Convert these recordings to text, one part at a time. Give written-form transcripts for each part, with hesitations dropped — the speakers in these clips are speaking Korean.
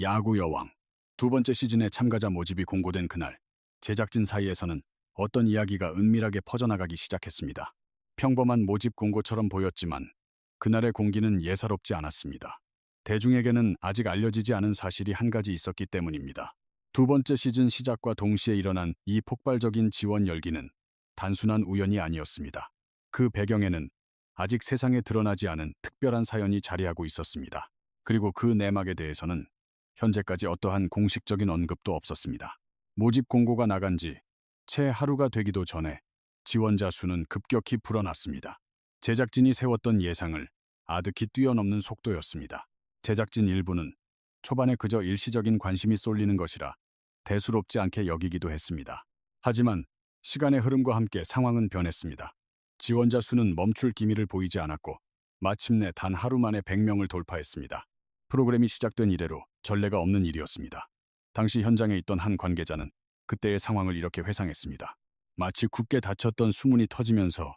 야구 여왕. 두 번째 시즌의 참가자 모집이 공고된 그날, 제작진 사이에서는 어떤 이야기가 은밀하게 퍼져나가기 시작했습니다. 평범한 모집 공고처럼 보였지만 그날의 공기는 예사롭지 않았습니다. 대중에게는 아직 알려지지 않은 사실이 한 가지 있었기 때문입니다. 두 번째 시즌 시작과 동시에 일어난 이 폭발적인 지원 열기는 단순한 우연이 아니었습니다. 그 배경에는 아직 세상에 드러나지 않은 특별한 사연이 자리하고 있었습니다. 그리고 그 내막에 대해서는 현재까지 어떠한 공식적인 언급도 없었습니다. 모집 공고가 나간 지 채 하루가 되기도 전에 지원자 수는 급격히 불어났습니다. 제작진이 세웠던 예상을 아득히 뛰어넘는 속도였습니다. 제작진 일부는 초반에 그저 일시적인 관심이 쏠리는 것이라 대수롭지 않게 여기기도 했습니다. 하지만 시간의 흐름과 함께 상황은 변했습니다. 지원자 수는 멈출 기미를 보이지 않았고 마침내 단 하루 만에 100명을 돌파했습니다. 프로그램이 시작된 이래로 전례가 없는 일이었습니다. 당시 현장에 있던 한 관계자는 그때의 상황을 이렇게 회상했습니다. 마치 굳게 닫혔던 수문이 터지면서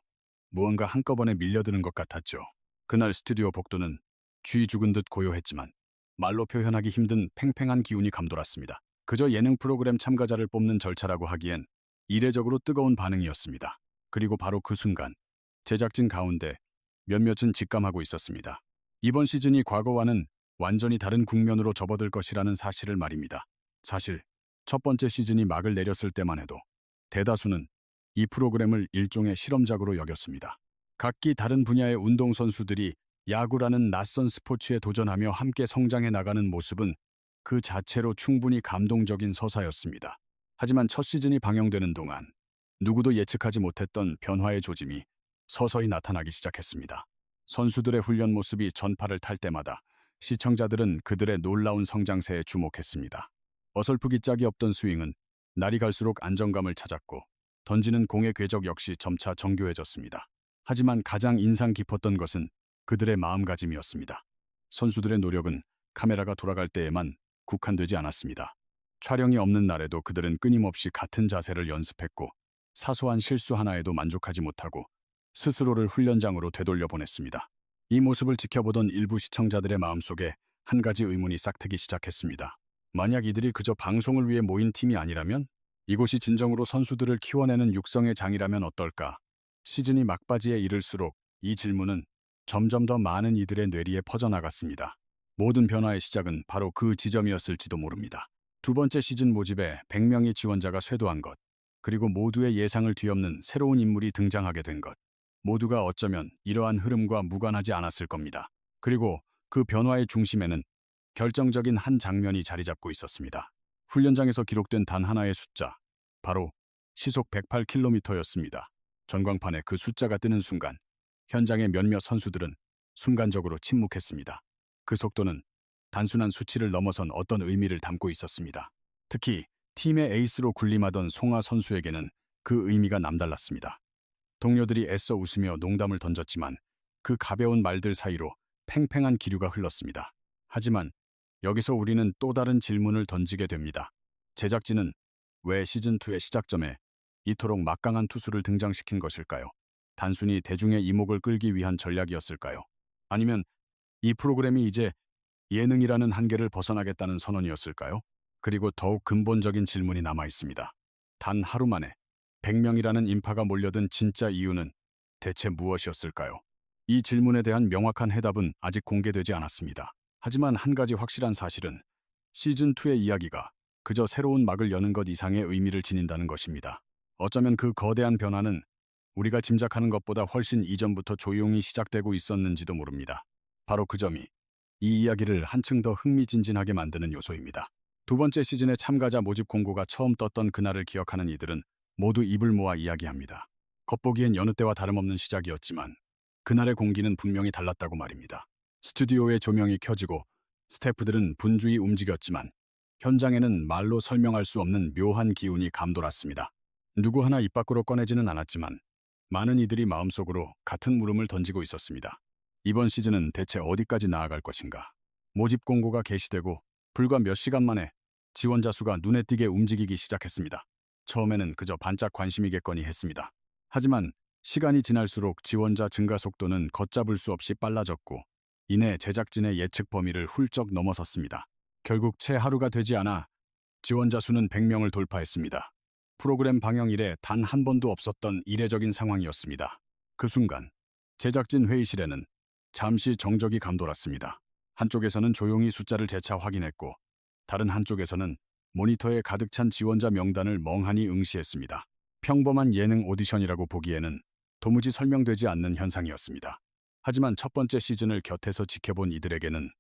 무언가 한꺼번에 밀려드는 것 같았죠. 그날 스튜디오 복도는 쥐 죽은 듯 고요했지만 말로 표현하기 힘든 팽팽한 기운이 감돌았습니다. 그저 예능 프로그램 참가자를 뽑는 절차라고 하기엔 이례적으로 뜨거운 반응이었습니다. 그리고 바로 그 순간 제작진 가운데 몇몇은 직감하고 있었습니다. 이번 시즌이 과거와는 완전히 다른 국면으로 접어들 것이라는 사실을 말입니다. 사실 첫 번째 시즌이 막을 내렸을 때만 해도 대다수는 이 프로그램을 일종의 실험작으로 여겼습니다. 각기 다른 분야의 운동선수들이 야구라는 낯선 스포츠에 도전하며 함께 성장해 나가는 모습은 그 자체로 충분히 감동적인 서사였습니다. 하지만 첫 시즌이 방영되는 동안 누구도 예측하지 못했던 변화의 조짐이 서서히 나타나기 시작했습니다. 선수들의 훈련 모습이 전파를 탈 때마다 시청자들은 그들의 놀라운 성장세에 주목했습니다. 어설프기 짝이 없던 스윙은 날이 갈수록 안정감을 찾았고 던지는 공의 궤적 역시 점차 정교해졌습니다. 하지만 가장 인상 깊었던 것은 그들의 마음가짐이었습니다. 선수들의 노력은 카메라가 돌아갈 때에만 국한되지 않았습니다. 촬영이 없는 날에도 그들은 끊임없이 같은 자세를 연습했고 사소한 실수 하나에도 만족하지 못하고 스스로를 훈련장으로 되돌려보냈습니다. 이 모습을 지켜보던 일부 시청자들의 마음속에 한 가지 의문이 싹트기 시작했습니다. 만약 이들이 그저 방송을 위해 모인 팀이 아니라면? 이곳이 진정으로 선수들을 키워내는 육성의 장이라면 어떨까? 시즌이 막바지에 이를수록 이 질문은 점점 더 많은 이들의 뇌리에 퍼져나갔습니다. 모든 변화의 시작은 바로 그 지점이었을지도 모릅니다. 두 번째 시즌 모집에 100명의 지원자가 쇄도한 것, 그리고 모두의 예상을 뒤엎는 새로운 인물이 등장하게 된 것. 모두가 어쩌면 이러한 흐름과 무관하지 않았을 겁니다. 그리고 그 변화의 중심에는 결정적인 한 장면이 자리 잡고 있었습니다. 훈련장에서 기록된 단 하나의 숫자, 바로 시속 108km였습니다. 전광판에 그 숫자가 뜨는 순간 현장의 몇몇 선수들은 순간적으로 침묵했습니다. 그 속도는 단순한 수치를 넘어선 어떤 의미를 담고 있었습니다. 특히 팀의 에이스로 군림하던 송하 선수에게는 그 의미가 남달랐습니다. 동료들이 애써 웃으며 농담을 던졌지만 그 가벼운 말들 사이로 팽팽한 기류가 흘렀습니다. 하지만 여기서 우리는 또 다른 질문을 던지게 됩니다. 제작진은 왜 시즌2의 시작점에 이토록 막강한 투수를 등장시킨 것일까요? 단순히 대중의 이목을 끌기 위한 전략이었을까요? 아니면 이 프로그램이 이제 예능이라는 한계를 벗어나겠다는 선언이었을까요? 그리고 더욱 근본적인 질문이 남아 있습니다. 단 하루 만에 100명이라는 인파가 몰려든 진짜 이유는 대체 무엇이었을까요? 이 질문에 대한 명확한 해답은 아직 공개되지 않았습니다. 하지만 한 가지 확실한 사실은 시즌2의 이야기가 그저 새로운 막을 여는 것 이상의 의미를 지닌다는 것입니다. 어쩌면 그 거대한 변화는 우리가 짐작하는 것보다 훨씬 이전부터 조용히 시작되고 있었는지도 모릅니다. 바로 그 점이 이 이야기를 한층 더 흥미진진하게 만드는 요소입니다. 두 번째 시즌의 참가자 모집 공고가 처음 떴던 그날을 기억하는 이들은 모두 입을 모아 이야기합니다. 겉보기엔 여느 때와 다름없는 시작이었지만 그날의 공기는 분명히 달랐다고 말입니다. 스튜디오의 조명이 켜지고 스태프들은 분주히 움직였지만 현장에는 말로 설명할 수 없는 묘한 기운이 감돌았습니다. 누구 하나 입 밖으로 꺼내지는 않았지만 많은 이들이 마음속으로 같은 물음을 던지고 있었습니다. 이번 시즌은 대체 어디까지 나아갈 것인가? 모집 공고가 게시되고 불과 몇 시간 만에 지원자 수가 눈에 띄게 움직이기 시작했습니다. 처음에는 그저 반짝 관심이겠거니 했습니다. 하지만 시간이 지날수록 지원자 증가 속도는 걷잡을 수 없이 빨라졌고 이내 제작진의 예측 범위를 훌쩍 넘어섰습니다. 결국 채 하루가 되지 않아 지원자 수는 100명을 돌파했습니다. 프로그램 방영 이래 단 한 번도 없었던 이례적인 상황이었습니다. 그 순간 제작진 회의실에는 잠시 정적이 감돌았습니다. 한쪽에서는 조용히 숫자를 재차 확인했고 다른 한쪽에서는 모니터에 가득 찬 지원자 명단을 멍하니 응시했습니다. 평범한 예능 오디션이라고 보기에는 도무지 설명되지 않는 현상이었습니다. 하지만 첫 번째 시즌을 곁에서 지켜본 이들에게는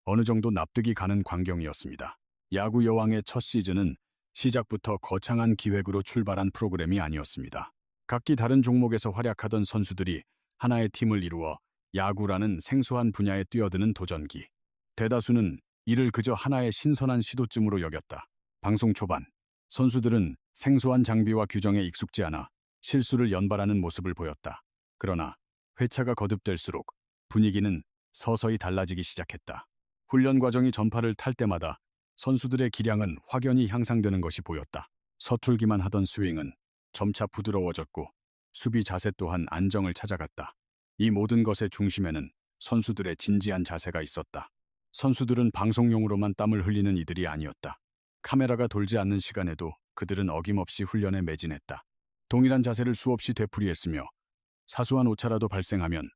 어느 정도 납득이 가는 광경이었습니다. 야구 여왕의 첫 시즌은 시작부터 거창한 기획으로 출발한 프로그램이 아니었습니다. 각기 다른 종목에서 활약하던 선수들이 하나의 팀을 이루어 야구라는 생소한 분야에 뛰어드는 도전기. 대다수는 이를 그저 하나의 신선한 시도쯤으로 여겼다. 방송 초반, 선수들은 생소한 장비와 규정에 익숙지 않아 실수를 연발하는 모습을 보였다. 그러나 회차가 거듭될수록 분위기는 서서히 달라지기 시작했다. 훈련 과정이 전파를 탈 때마다 선수들의 기량은 확연히 향상되는 것이 보였다. 서툴기만 하던 스윙은 점차 부드러워졌고 수비 자세 또한 안정을 찾아갔다. 이 모든 것의 중심에는 선수들의 진지한 자세가 있었다. 선수들은 방송용으로만 땀을 흘리는 이들이 아니었다. 카메라가 돌지 않는 시간에도 그들은 어김없이 훈련에 매진했다. 동일한 자세를 수없이 되풀이했으며 사소한 오차라도 발생하면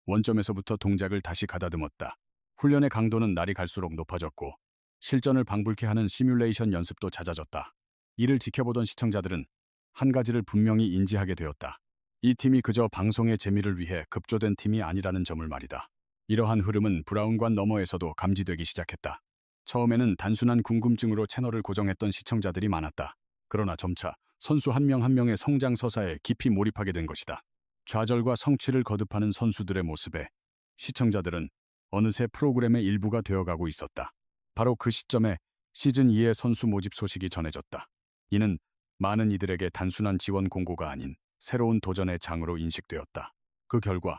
원점에서부터 동작을 다시 가다듬었다. 훈련의 강도는 날이 갈수록 높아졌고 실전을 방불케 하는 시뮬레이션 연습도 잦아졌다. 이를 지켜보던 시청자들은 한 가지를 분명히 인지하게 되었다. 이 팀이 그저 방송의 재미를 위해 급조된 팀이 아니라는 점을 말이다. 이러한 흐름은 브라운관 너머에서도 감지되기 시작했다. 처음에는 단순한 궁금증으로 채널을 고정했던 시청자들이 많았다. 그러나 점차 선수 한 명 한 명의 성장 서사에 깊이 몰입하게 된 것이다. 좌절과 성취를 거듭하는 선수들의 모습에 시청자들은 어느새 프로그램의 일부가 되어가고 있었다. 바로 그 시점에 시즌2의 선수 모집 소식이 전해졌다. 이는 많은 이들에게 단순한 지원 공고가 아닌 새로운 도전의 장으로 인식되었다. 그 결과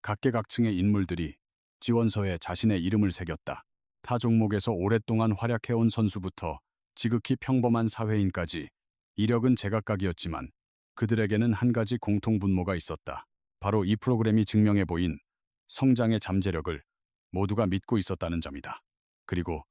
각계각층의 인물들이 지원서에 자신의 이름을 새겼다. 타 종목에서 오랫동안 활약해온 선수부터 지극히 평범한 사회인까지 이력은 제각각이었지만 그들에게는 한 가지 공통 분모가 있었다. 바로 이 프로그램이 증명해 보인 성장의 잠재력을 모두가 믿고 있었다는 점이다. 그리고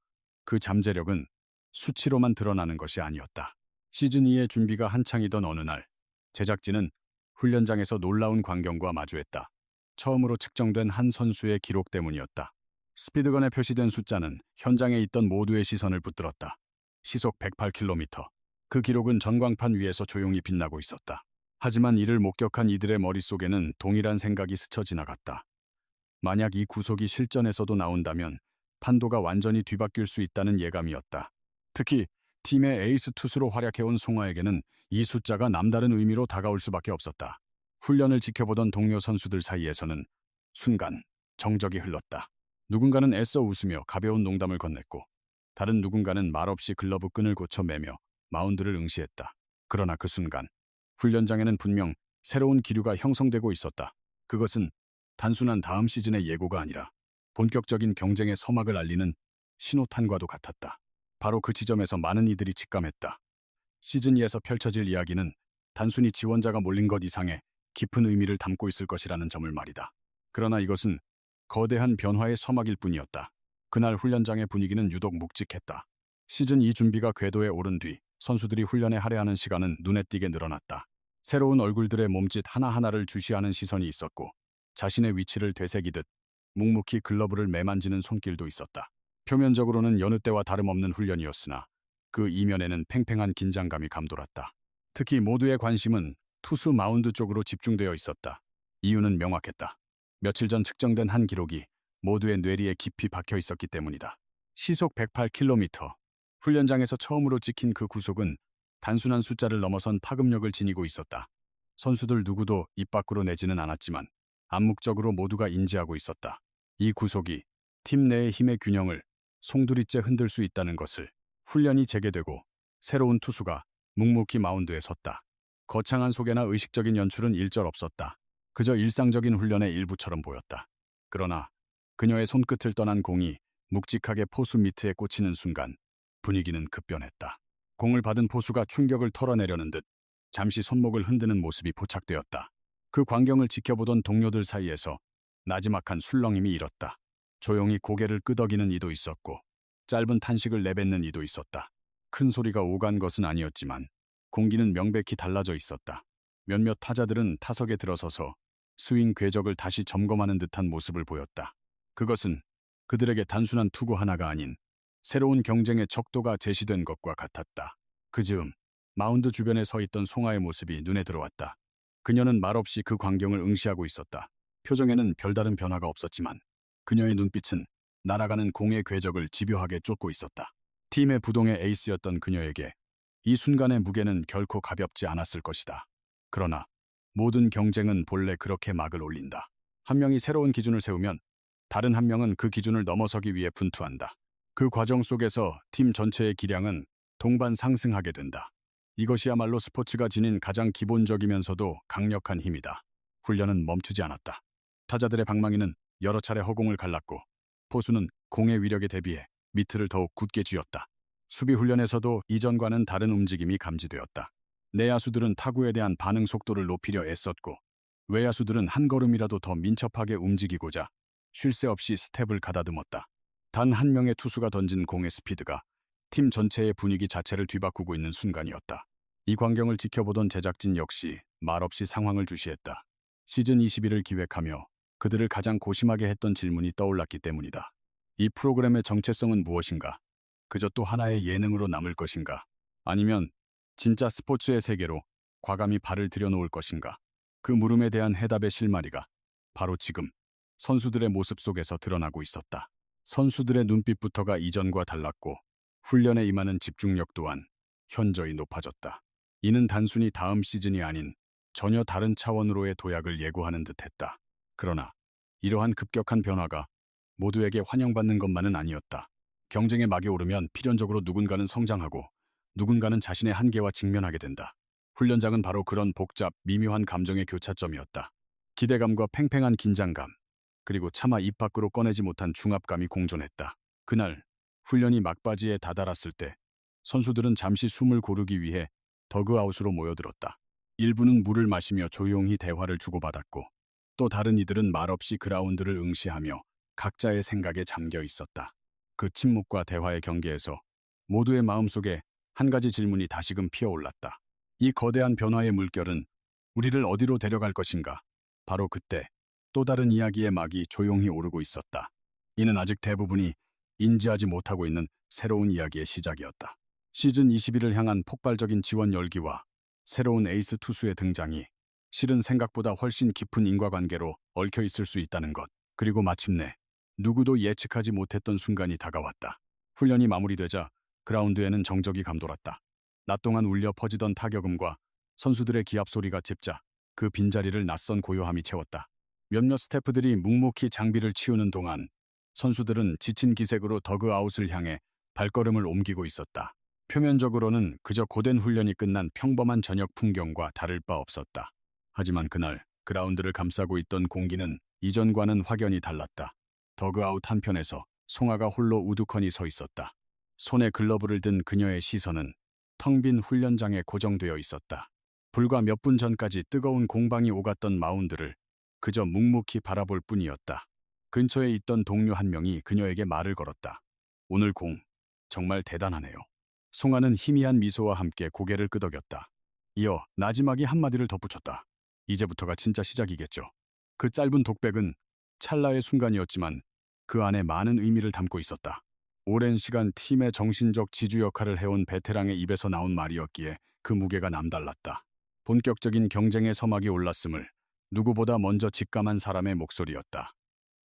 그 잠재력은 수치로만 드러나는 것이 아니었다. 시즌2의 준비가 한창이던 어느 날, 제작진은 훈련장에서 놀라운 광경과 마주했다. 처음으로 측정된 한 선수의 기록 때문이었다. 스피드건에 표시된 숫자는 현장에 있던 모두의 시선을 붙들었다. 시속 108km. 그 기록은 전광판 위에서 조용히 빛나고 있었다. 하지만 이를 목격한 이들의 머릿속에는 동일한 생각이 스쳐 지나갔다. 만약 이 구속이 실전에서도 나온다면 판도가 완전히 뒤바뀔 수 있다는 예감이었다. 특히 팀의 에이스 투수로 활약해온 송하에게는 이 숫자가 남다른 의미로 다가올 수밖에 없었다. 훈련을 지켜보던 동료 선수들 사이에서는 순간 정적이 흘렀다. 누군가는 애써 웃으며 가벼운 농담을 건넸고 다른 누군가는 말없이 글러브 끈을 고쳐 매며 마운드를 응시했다. 그러나 그 순간 훈련장에는 분명 새로운 기류가 형성되고 있었다. 그것은 단순한 다음 시즌의 예고가 아니라 본격적인 경쟁의 서막을 알리는 신호탄과도 같았다. 바로 그 지점에서 많은 이들이 직감했다. 시즌2에서 펼쳐질 이야기는 단순히 지원자가 몰린 것 이상의 깊은 의미를 담고 있을 것이라는 점을 말이다. 그러나 이것은 거대한 변화의 서막일 뿐이었다. 그날 훈련장의 분위기는 유독 묵직했다. 시즌2 준비가 궤도에 오른 뒤 선수들이 훈련에 할애하는 시간은 눈에 띄게 늘어났다. 새로운 얼굴들의 몸짓 하나하나를 주시하는 시선이 있었고 자신의 위치를 되새기듯 묵묵히 글러브를 매만지는 손길도 있었다. 표면적으로는 여느 때와 다름없는 훈련이었으나 그 이면에는 팽팽한 긴장감이 감돌았다. 특히 모두의 관심은 투수 마운드 쪽으로 집중되어 있었다. 이유는 명확했다. 며칠 전 측정된 한 기록이 모두의 뇌리에 깊이 박혀 있었기 때문이다. 시속 108km. 훈련장에서 처음으로 찍힌 그 구속은 단순한 숫자를 넘어선 파급력을 지니고 있었다. 선수들 누구도 입 밖으로 내지는 않았지만 암묵적으로 모두가 인지하고 있었다. 이 구속이 팀 내의 힘의 균형을 송두리째 흔들 수 있다는 것을. 훈련이 재개되고 새로운 투수가 묵묵히 마운드에 섰다. 거창한 소개나 의식적인 연출은 일절 없었다. 그저 일상적인 훈련의 일부처럼 보였다. 그러나 그녀의 손끝을 떠난 공이 묵직하게 포수 미트에 꽂히는 순간 분위기는 급변했다. 공을 받은 포수가 충격을 털어내려는 듯 잠시 손목을 흔드는 모습이 포착되었다. 그 광경을 지켜보던 동료들 사이에서 나지막한 술렁임이 일었다. 조용히 고개를 끄덕이는 이도 있었고 짧은 탄식을 내뱉는 이도 있었다. 큰 소리가 오간 것은 아니었지만 공기는 명백히 달라져 있었다. 몇몇 타자들은 타석에 들어서서 스윙 궤적을 다시 점검하는 듯한 모습을 보였다. 그것은 그들에게 단순한 투구 하나가 아닌 새로운 경쟁의 척도가 제시된 것과 같았다. 그 즈음 마운드 주변에 서 있던 송하의 모습이 눈에 들어왔다. 그녀는 말없이 그 광경을 응시하고 있었다. 표정에는 별다른 변화가 없었지만 그녀의 눈빛은 날아가는 공의 궤적을 집요하게 쫓고 있었다. 팀의 부동의 에이스였던 그녀에게 이 순간의 무게는 결코 가볍지 않았을 것이다. 그러나 모든 경쟁은 본래 그렇게 막을 올린다. 한 명이 새로운 기준을 세우면 다른 한 명은 그 기준을 넘어서기 위해 분투한다. 그 과정 속에서 팀 전체의 기량은 동반 상승하게 된다. 이것이야말로 스포츠가 지닌 가장 기본적이면서도 강력한 힘이다. 훈련은 멈추지 않았다. 타자들의 방망이는 여러 차례 허공을 갈랐고 포수는 공의 위력에 대비해 미트를 더욱 굳게 쥐었다. 수비 훈련에서도 이전과는 다른 움직임이 감지되었다. 내야수들은 타구에 대한 반응 속도를 높이려 애썼고 외야수들은 한 걸음이라도 더 민첩하게 움직이고자 쉴 새 없이 스텝을 가다듬었다. 단 한 명의 투수가 던진 공의 스피드가 팀 전체의 분위기 자체를 뒤바꾸고 있는 순간이었다. 이 광경을 지켜보던 제작진 역시 말없이 상황을 주시했다. 시즌 21을 기획하며 그들을 가장 고심하게 했던 질문이 떠올랐기 때문이다. 이 프로그램의 정체성은 무엇인가? 그저 또 하나의 예능으로 남을 것인가? 아니면 진짜 스포츠의 세계로 과감히 발을 들여놓을 것인가? 그 물음에 대한 해답의 실마리가 바로 지금 선수들의 모습 속에서 드러나고 있었다. 선수들의 눈빛부터가 이전과 달랐고 훈련에 임하는 집중력 또한 현저히 높아졌다. 이는 단순히 다음 시즌이 아닌 전혀 다른 차원으로의 도약을 예고하는 듯했다. 그러나 이러한 급격한 변화가 모두에게 환영받는 것만은 아니었다. 경쟁의 막이 오르면 필연적으로 누군가는 성장하고 누군가는 자신의 한계와 직면하게 된다. 훈련장은 바로 그런 복잡, 미묘한 감정의 교차점이었다. 기대감과 팽팽한 긴장감, 그리고 차마 입 밖으로 꺼내지 못한 중압감이 공존했다. 그날 훈련이 막바지에 다다랐을 때 선수들은 잠시 숨을 고르기 위해 더그아웃으로 모여들었다. 일부는 물을 마시며 조용히 대화를 주고받았고 또 다른 이들은 말없이 그라운드를 응시하며 각자의 생각에 잠겨 있었다. 그 침묵과 대화의 경계에서 모두의 마음속에 한 가지 질문이 다시금 피어올랐다. 이 거대한 변화의 물결은 우리를 어디로 데려갈 것인가? 바로 그때 또 다른 이야기의 막이 조용히 오르고 있었다. 이는 아직 대부분이 인지하지 못하고 있는 새로운 이야기의 시작이었다. 시즌 21을 향한 폭발적인 지원 열기와 새로운 에이스 투수의 등장이 실은 생각보다 훨씬 깊은 인과관계로 얽혀 있을 수 있다는 것. 그리고 마침내 누구도 예측하지 못했던 순간이 다가왔다. 훈련이 마무리되자 그라운드에는 정적이 감돌았다. 낮 동안 울려 퍼지던 타격음과 선수들의 기합 소리가 짚자 그 빈자리를 낯선 고요함이 채웠다. 몇몇 스태프들이 묵묵히 장비를 치우는 동안 선수들은 지친 기색으로 더그아웃을 향해 발걸음을 옮기고 있었다. 표면적으로는 그저 고된 훈련이 끝난 평범한 저녁 풍경과 다를 바 없었다. 하지만 그날 그라운드를 감싸고 있던 공기는 이전과는 확연히 달랐다. 더그아웃 한편에서 송하가 홀로 우두커니 서 있었다. 손에 글러브를 든 그녀의 시선은 텅 빈 훈련장에 고정되어 있었다. 불과 몇 분 전까지 뜨거운 공방이 오갔던 마운드를 그저 묵묵히 바라볼 뿐이었다. 근처에 있던 동료 한 명이 그녀에게 말을 걸었다. 오늘 공 정말 대단하네요. 송하는 희미한 미소와 함께 고개를 끄덕였다. 이어 나지막이 한마디를 덧붙였다. 이제부터가 진짜 시작이겠죠. 그 짧은 독백은 찰나의 순간이었지만 그 안에 많은 의미를 담고 있었다. 오랜 시간 팀의 정신적 지주 역할을 해온 베테랑의 입에서 나온 말이었기에 그 무게가 남달랐다. 본격적인 경쟁의 서막이 올랐음을 누구보다 먼저 직감한 사람의 목소리였다.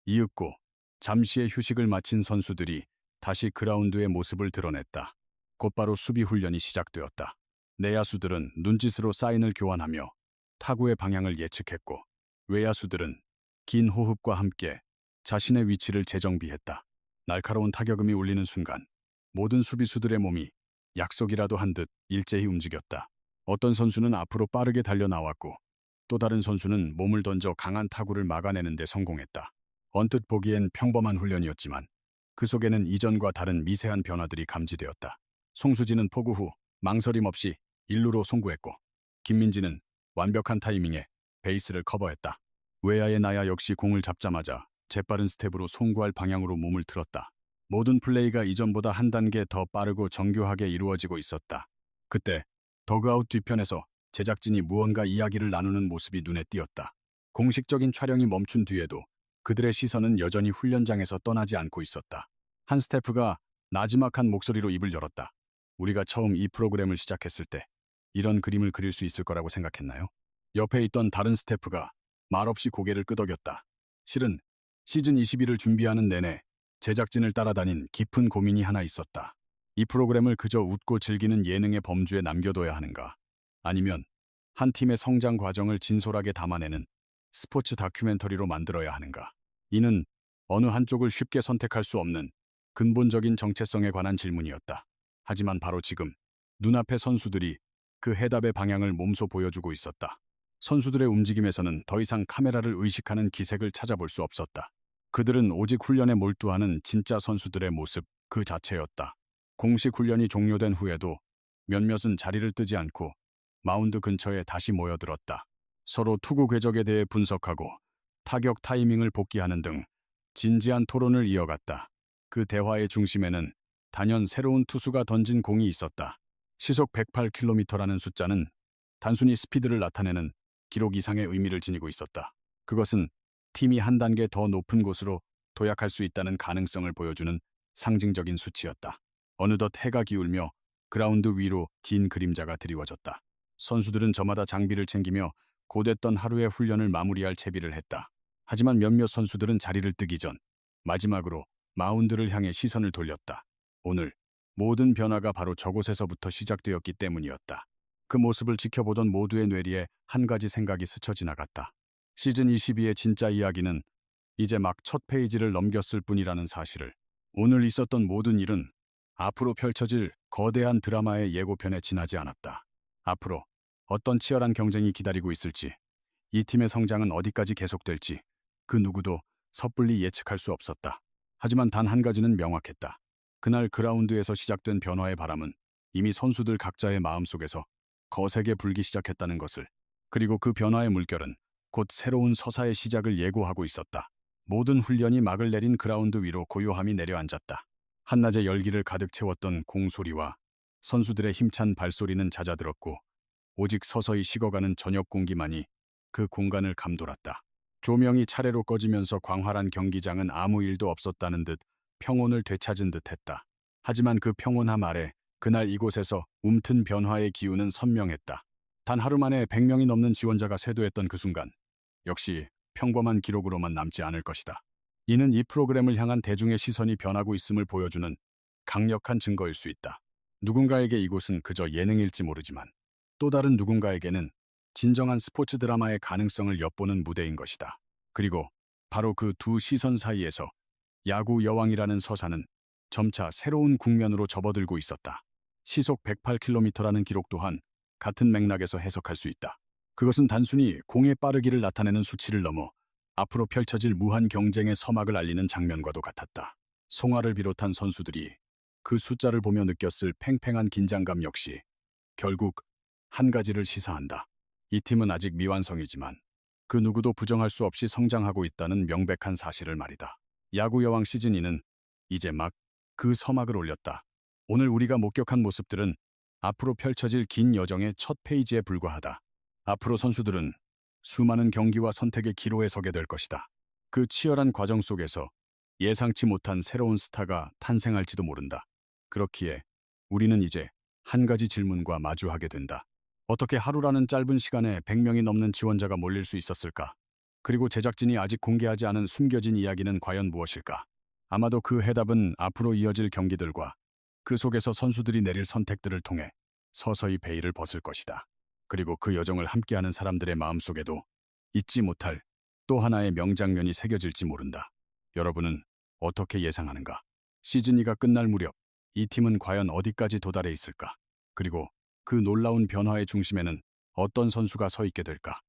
이윽고 잠시의 휴식을 마친 선수들이 다시 그라운드의 모습을 드러냈다. 곧바로 수비 훈련이 시작되었다. 내야수들은 눈짓으로 사인을 교환하며 타구의 방향을 예측했고 외야수들은 긴 호흡과 함께 자신의 위치를 재정비했다. 날카로운 타격음이 울리는 순간 모든 수비수들의 몸이 약속이라도 한 듯 일제히 움직였다. 어떤 선수는 앞으로 빠르게 달려나왔고 또 다른 선수는 몸을 던져 강한 타구를 막아내는 데 성공했다. 언뜻 보기엔 평범한 훈련이었지만 그 속에는 이전과 다른 미세한 변화들이 감지되었다. 송수진은 포구 후 망설임 없이 1루로 송구했고 김민지는 완벽한 타이밍에 베이스를 커버했다. 외야의 나야 역시 공을 잡자마자 재빠른 스텝으로 송구할 방향으로 몸을 틀었다. 모든 플레이가 이전보다 한 단계 더 빠르고 정교하게 이루어지고 있었다. 그때 더그아웃 뒤편에서 제작진이 무언가 이야기를 나누는 모습이 눈에 띄었다. 공식적인 촬영이 멈춘 뒤에도 그들의 시선은 여전히 훈련장에서 떠나지 않고 있었다. 한 스태프가 나지막한 목소리로 입을 열었다. 우리가 처음 이 프로그램을 시작했을 때 이런 그림을 그릴 수 있을 거라고 생각했나요? 옆에 있던 다른 스태프가 말없이 고개를 끄덕였다. 실은 시즌 21을 준비하는 내내 제작진을 따라다닌 깊은 고민이 하나 있었다. 이 프로그램을 그저 웃고 즐기는 예능의 범주에 남겨둬야 하는가? 아니면 한 팀의 성장 과정을 진솔하게 담아내는 스포츠 다큐멘터리로 만들어야 하는가? 이는 어느 한쪽을 쉽게 선택할 수 없는 근본적인 정체성에 관한 질문이었다. 하지만 바로 지금 눈앞의 선수들이 그 해답의 방향을 몸소 보여주고 있었다. 선수들의 움직임에서는 더 이상 카메라를 의식하는 기색을 찾아볼 수 없었다. 그들은 오직 훈련에 몰두하는 진짜 선수들의 모습 그 자체였다. 공식 훈련이 종료된 후에도 몇몇은 자리를 뜨지 않고 마운드 근처에 다시 모여들었다. 서로 투구 궤적에 대해 분석하고 타격 타이밍을 복귀하는 등 진지한 토론을 이어갔다. 그 대화의 중심에는 단연 새로운 투수가 던진 공이 있었다. 시속 108km라는 숫자는 단순히 스피드를 나타내는 기록 이상의 의미를 지니고 있었다. 그것은 팀이 한 단계 더 높은 곳으로 도약할 수 있다는 가능성을 보여주는 상징적인 수치였다. 어느덧 해가 기울며 그라운드 위로 긴 그림자가 드리워졌다. 선수들은 저마다 장비를 챙기며 고됐던 하루의 훈련을 마무리할 채비를 했다. 하지만 몇몇 선수들은 자리를 뜨기 전 마지막으로 마운드를 향해 시선을 돌렸다. 오늘 모든 변화가 바로 저곳에서부터 시작되었기 때문이었다. 그 모습을 지켜보던 모두의 뇌리에 한 가지 생각이 스쳐 지나갔다. 시즌 22의 진짜 이야기는 이제 막 첫 페이지를 넘겼을 뿐이라는 사실을. 오늘 있었던 모든 일은 앞으로 펼쳐질 거대한 드라마의 예고편에 지나지 않았다. 앞으로 어떤 치열한 경쟁이 기다리고 있을지, 이 팀의 성장은 어디까지 계속될지 그 누구도 섣불리 예측할 수 없었다. 하지만 단 한 가지는 명확했다. 그날 그라운드에서 시작된 변화의 바람은 이미 선수들 각자의 마음속에서 거세게 불기 시작했다는 것을. 그리고 그 변화의 물결은 곧 새로운 서사의 시작을 예고하고 있었다. 모든 훈련이 막을 내린 그라운드 위로 고요함이 내려앉았다. 한낮에 열기를 가득 채웠던 공소리와 선수들의 힘찬 발소리는 잦아들었고 오직 서서히 식어가는 저녁 공기만이 그 공간을 감돌았다. 조명이 차례로 꺼지면서 광활한 경기장은 아무 일도 없었다는 듯 평온을 되찾은 듯했다. 하지만 그 평온함 아래 그날 이곳에서 움튼 변화의 기운은 선명했다. 단 하루 만에 100명이 넘는 지원자가 쇄도했던 그 순간 역시 평범한 기록으로만 남지 않을 것이다. 이는 이 프로그램을 향한 대중의 시선이 변하고 있음을 보여주는 강력한 증거일 수 있다. 누군가에게 이곳은 그저 예능일지 모르지만 또 다른 누군가에게는 진정한 스포츠 드라마의 가능성을 엿보는 무대인 것이다. 그리고 바로 그 두 시선 사이에서 야구 여왕이라는 서사는 점차 새로운 국면으로 접어들고 있었다. 시속 108km라는 기록 또한 같은 맥락에서 해석할 수 있다. 그것은 단순히 공의 빠르기를 나타내는 수치를 넘어 앞으로 펼쳐질 무한 경쟁의 서막을 알리는 장면과도 같았다. 송아를 비롯한 선수들이 그 숫자를 보며 느꼈을 팽팽한 긴장감 역시 결국 한 가지를 시사한다. 이 팀은 아직 미완성이지만 그 누구도 부정할 수 없이 성장하고 있다는 명백한 사실을 말이다. 야구 여왕 시즌2는 이제 막 그 서막을 올렸다. 오늘 우리가 목격한 모습들은 앞으로 펼쳐질 긴 여정의 첫 페이지에 불과하다. 앞으로 선수들은 수많은 경기와 선택의 기로에 서게 될 것이다. 그 치열한 과정 속에서 예상치 못한 새로운 스타가 탄생할지도 모른다. 그렇기에 우리는 이제 한 가지 질문과 마주하게 된다. 어떻게 하루라는 짧은 시간에 100명이 넘는 지원자가 몰릴 수 있었을까? 그리고 제작진이 아직 공개하지 않은 숨겨진 이야기는 과연 무엇일까? 아마도 그 해답은 앞으로 이어질 경기들과 그 속에서 선수들이 내릴 선택들을 통해 서서히 베일을 벗을 것이다. 그리고 그 여정을 함께하는 사람들의 마음속에도 잊지 못할 또 하나의 명장면이 새겨질지 모른다. 여러분은 어떻게 예상하는가? 시즌2가 끝날 무렵 이 팀은 과연 어디까지 도달해 있을까? 그리고 그 놀라운 변화의 중심에는 어떤 선수가 서 있게 될까?